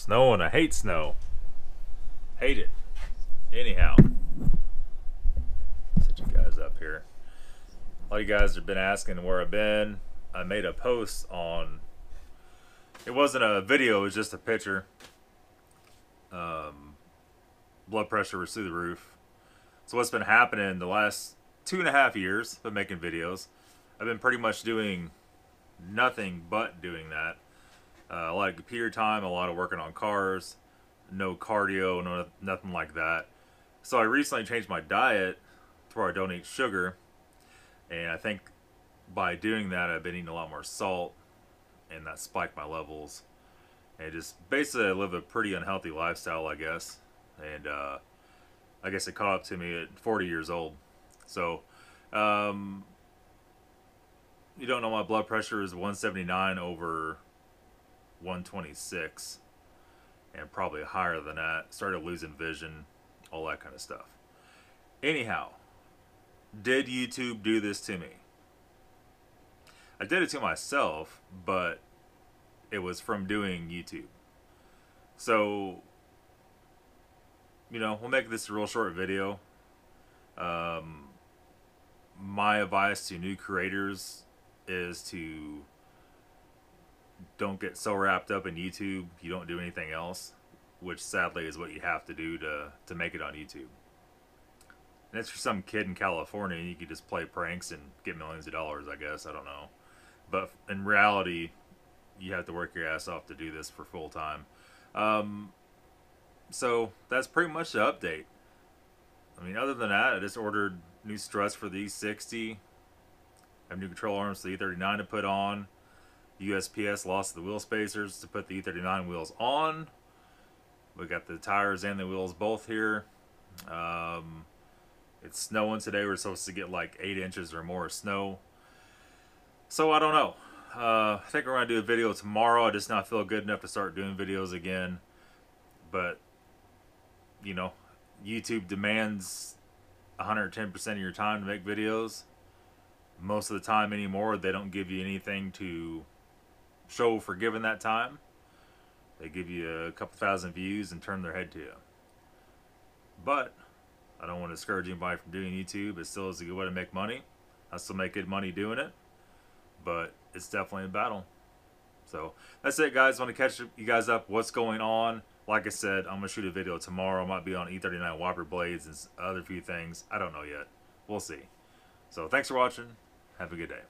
Snowing. I hate snow. Hate it. Anyhow, set you guys up here. A lot of you guys have been asking where I've been. I made a post on. It wasn't a video. It was just a picture. Blood pressure was through the roof. So what's been happening the last 2.5 years? I've been making videos. I've been pretty much doing nothing but doing that. A lot of computer time, a lot of working on cars, no cardio, nothing like that. So I recently changed my diet to where I don't eat sugar, and I think by doing that I've been eating a lot more salt, and that spiked my levels. And just basically I live a pretty unhealthy lifestyle, I guess. And I guess it caught up to me at 40 years old. So you don't know, my blood pressure is 179 over 126, and probably higher than that. Started losing vision, all that kind of stuff. Anyhow, did YouTube do this to me? I did it to myself, but it was from doing YouTube. So, you know, we'll make this a real short video. My advice to new creators is to don't get so wrapped up in YouTube you don't do anything else, which sadly is what you have to do to make it on YouTube. And it's for some kid in California, you could just play pranks and get millions of dollars, I guess. I don't know. But in reality, you have to work your ass off to do this for full time. So that's pretty much the update. I mean, other than that, I just ordered new struts for the E60. I have new control arms for the E39 to put on. USPS lost the wheel spacers to put the E39 wheels on. We got the tires and the wheels both here. It's snowing today. We're supposed to get like 8 inches or more of snow. So I don't know. I think we're going to do a video tomorrow. I just not feel good enough to start doing videos again. But, you know, YouTube demands 110% of your time to make videos. Most of the time anymore, they don't give you anything to show for giving that time. They give you a couple thousand views and turn their head to you. But I don't want to discourage anybody from doing YouTube. It still is a good way to make money. I still make good money doing it, but it's definitely a battle. So that's it, guys. I want to catch you guys up what's going on. Like I said, I'm going to shoot a video tomorrow. I might be on E39 wiper blades and other few things. I don't know yet. We'll see. So thanks for watching. Have a good day.